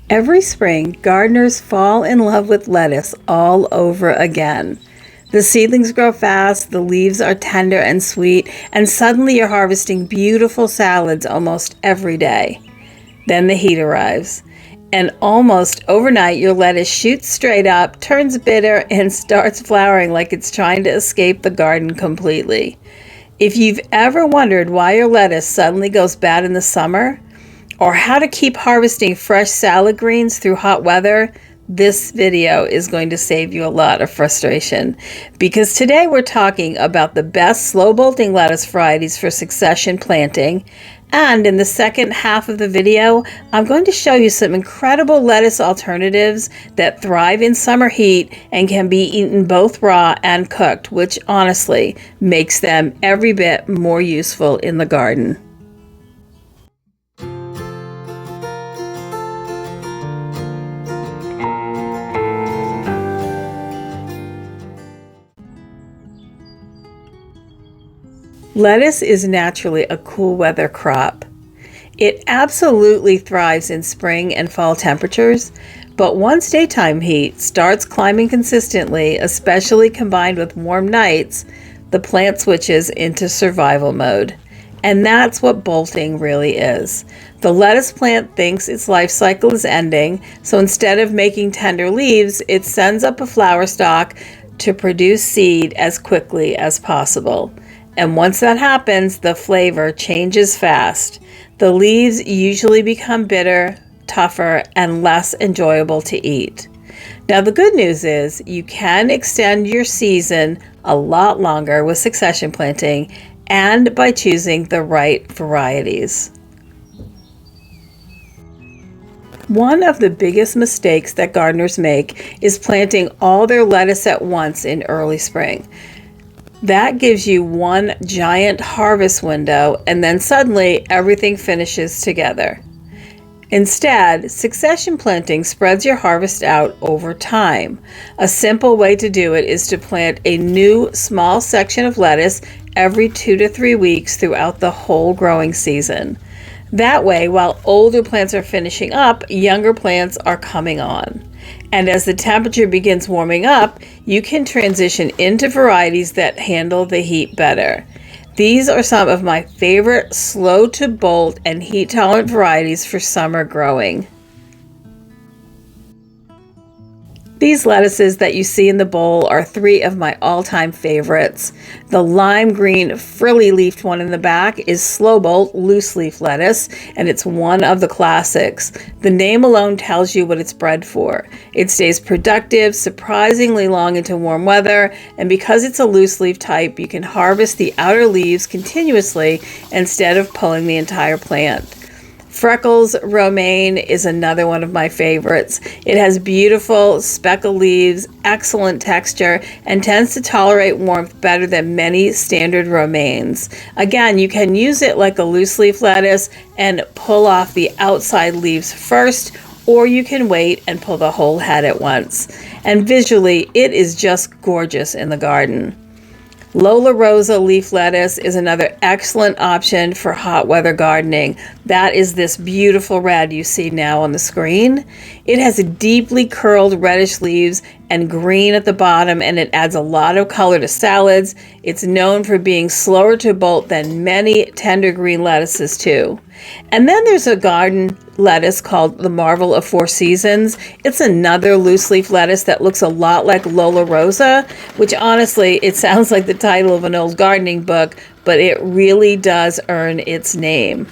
Every spring, gardeners fall in love with lettuce all over again. The seedlings grow fast, the leaves are tender and sweet, and suddenly you're harvesting beautiful salads almost every day. Then the heat arrives, and almost overnight your lettuce shoots straight up, turns bitter, and starts flowering like it's trying to escape the garden completely. If you've ever wondered why your lettuce suddenly goes bad in the summer, or how to keep harvesting fresh salad greens through hot weather, this video is going to save you a lot of frustration. Because today we're talking about the best slow bolting lettuce varieties for succession planting. And in the second half of the video, I'm going to show you some incredible lettuce alternatives that thrive in summer heat and can be eaten both raw and cooked, which honestly makes them every bit more useful in the garden. Lettuce is naturally a cool weather crop. It absolutely thrives in spring and fall temperatures, but once daytime heat starts climbing consistently, especially combined with warm nights, the plant switches into survival mode. And that's what bolting really is. The lettuce plant thinks its life cycle is ending, so instead of making tender leaves, it sends up a flower stalk to produce seed as quickly as possible. And once that happens, the flavor changes fast. The leaves usually become bitter, tougher, and less enjoyable to eat. Now, the good news is you can extend your season a lot longer with succession planting and by choosing the right varieties. One of the biggest mistakes that gardeners make is planting all their lettuce at once in early spring. That gives you one giant harvest window, and then suddenly everything finishes together. Instead, succession planting spreads your harvest out over time. A simple way to do it is to plant a new small section of lettuce every 2 to 3 weeks throughout the whole growing season. That way, while older plants are finishing up, younger plants are coming on. And as the temperature begins warming up, you can transition into varieties that handle the heat better. These are some of my favorite slow to bolt and heat tolerant varieties for summer growing. These lettuces that you see in the bowl are 3 of my all-time favorites. The lime green frilly-leafed one in the back is Slobolt Loose Leaf lettuce, and it's one of the classics. The name alone tells you what it's bred for. It stays productive surprisingly long into warm weather, and because it's a loose leaf type, you can harvest the outer leaves continuously instead of pulling the entire plant. Freckles Romaine is another one of my favorites. It has beautiful speckled leaves, excellent texture, and tends to tolerate warmth better than many standard romaines. Again, you can use it like a loose leaf lettuce and pull off the outside leaves first, or you can wait and pull the whole head at once. And visually, it is just gorgeous in the garden. Lolla Rosa leaf lettuce is another excellent option for hot weather gardening. That is this beautiful red you see now on the screen. It has deeply curled reddish leaves and green at the bottom, and it adds a lot of color to salads. It's known for being slower to bolt than many tender green lettuces too. And then there's a garden lettuce called the Marvel of Four Seasons. It's another loose leaf lettuce that looks a lot like Lolla Rosa, which honestly, it sounds like the title of an old gardening book, but it really does earn its name.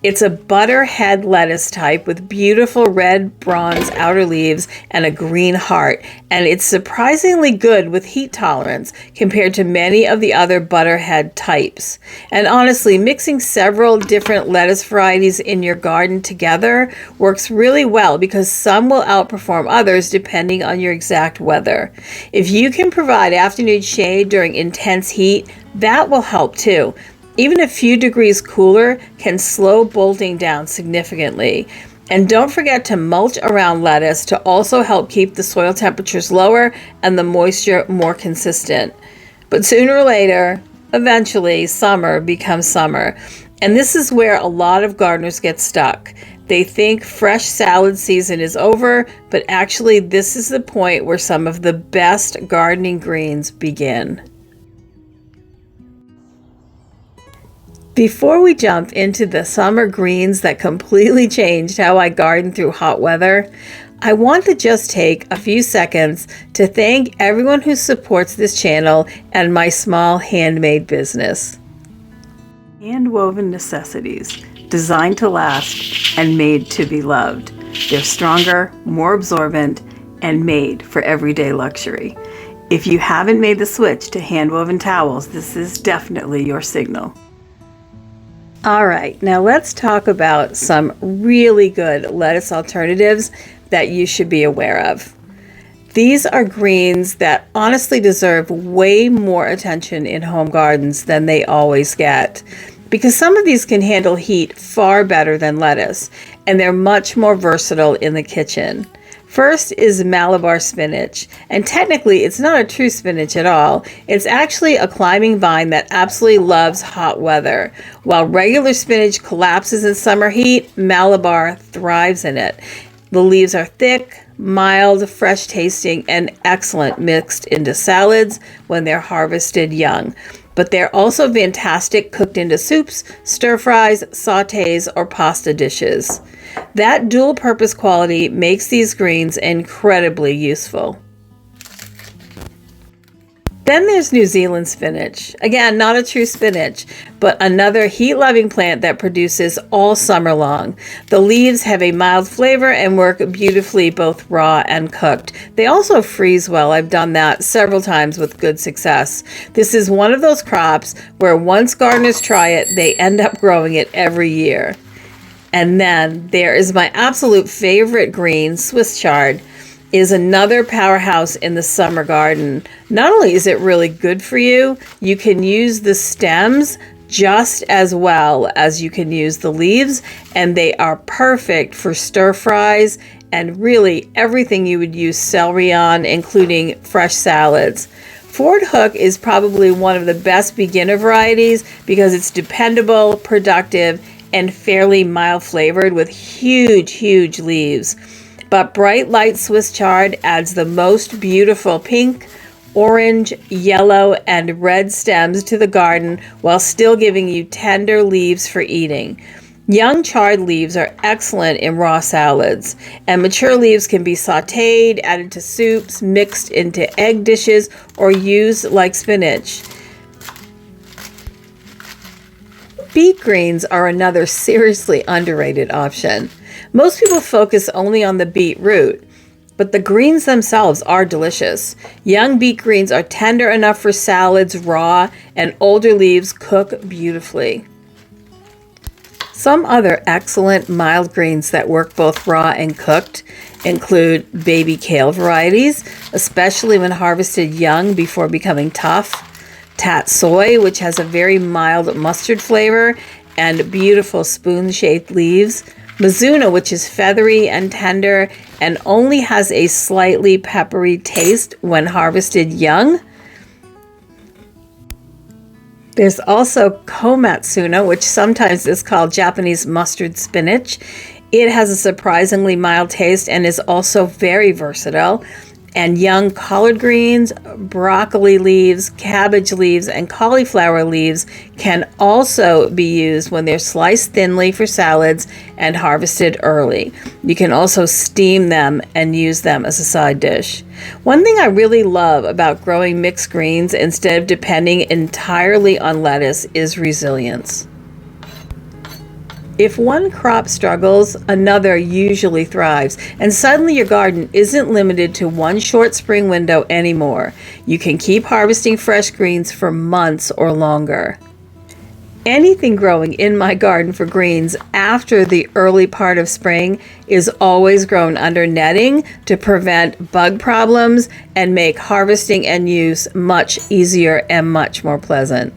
It's a butterhead lettuce type with beautiful red bronze outer leaves and a green heart, and it's surprisingly good with heat tolerance compared to many of the other butterhead types. And honestly, mixing several different lettuce varieties in your garden together works really well because some will outperform others depending on your exact weather. If you can provide afternoon shade during intense heat, that will help too. Even a few degrees cooler can slow bolting down significantly. And don't forget to mulch around lettuce to also help keep the soil temperatures lower and the moisture more consistent. But sooner or later, eventually, summer becomes summer. And this is where a lot of gardeners get stuck. They think fresh salad season is over, but actually this is the point where some of the best gardening greens begin. Before we jump into the summer greens that completely changed how I garden through hot weather, I want to just take a few seconds to thank everyone who supports this channel and my small handmade business. Hand-woven necessities, designed to last and made to be loved. They're stronger, more absorbent, and made for everyday luxury. If you haven't made the switch to hand-woven towels, this is definitely your signal. All right, now let's talk about some really good lettuce alternatives that you should be aware of. These are greens that honestly deserve way more attention in home gardens than they always get, because some of these can handle heat far better than lettuce, and they're much more versatile in the kitchen. First is Malabar spinach, and technically it's not a true spinach at all. It's actually a climbing vine that absolutely loves hot weather. While regular spinach collapses in summer heat, Malabar thrives in it. The leaves are thick, mild, fresh tasting, and excellent mixed into salads when they're harvested young. But they're also fantastic cooked into soups, stir fries, sautés, or pasta dishes. That dual purpose quality makes these greens incredibly useful. Then there's New Zealand spinach. Again, not a true spinach, but another heat-loving plant that produces all summer long. The leaves have a mild flavor and work beautifully both raw and cooked. They also freeze well. I've done that several times with good success. This is one of those crops where once gardeners try it, they end up growing it every year. And then there is my absolute favorite green, Swiss chard. Is another powerhouse in the summer garden. Not only is it really good for you, you can use the stems just as well as you can use the leaves, and they are perfect for stir fries and really everything you would use celery on, including fresh salads. Ford Hook is probably one of the best beginner varieties because it's dependable, productive, and fairly mild flavored with huge leaves. But bright light Swiss chard adds the most beautiful pink, orange, yellow, and red stems to the garden while still giving you tender leaves for eating. Young chard leaves are excellent in raw salads, and mature leaves can be sautéed, added to soups, mixed into egg dishes, or used like spinach. Beet greens are another seriously underrated option. Most people focus only on the beet root, but the greens themselves are delicious. Young beet greens are tender enough for salads raw, and older leaves cook beautifully. Some other excellent mild greens that work both raw and cooked include baby kale varieties, especially when harvested young before becoming tough. Tatsoi, which has a very mild mustard flavor and beautiful spoon-shaped leaves. Mizuna, which is feathery and tender and only has a slightly peppery taste when harvested young. There's also Komatsuna, which sometimes is called Japanese mustard spinach. It has a surprisingly mild taste and is also very versatile. And young collard greens, broccoli leaves, cabbage leaves, and cauliflower leaves can also be used when they're sliced thinly for salads and harvested early. You can also steam them and use them as a side dish. One thing I really love about growing mixed greens instead of depending entirely on lettuce is resilience. If one crop struggles, another usually thrives, and suddenly your garden isn't limited to one short spring window anymore. You can keep harvesting fresh greens for months or longer. Anything growing in my garden for greens after the early part of spring is always grown under netting to prevent bug problems and make harvesting and use much easier and much more pleasant.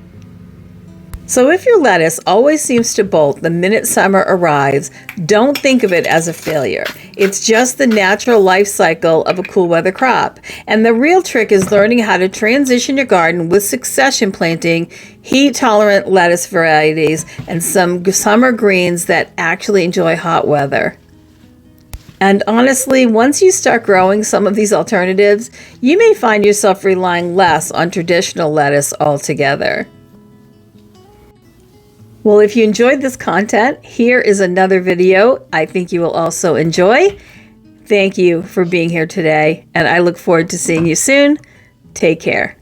So if your lettuce always seems to bolt the minute summer arrives, don't think of it as a failure. It's just the natural life cycle of a cool weather crop. And the real trick is learning how to transition your garden with succession planting, heat-tolerant lettuce varieties, and some summer greens that actually enjoy hot weather. And honestly, once you start growing some of these alternatives, you may find yourself relying less on traditional lettuce altogether. Well, if you enjoyed this content, here is another video I think you will also enjoy. Thank you for being here today, and I look forward to seeing you soon. Take care.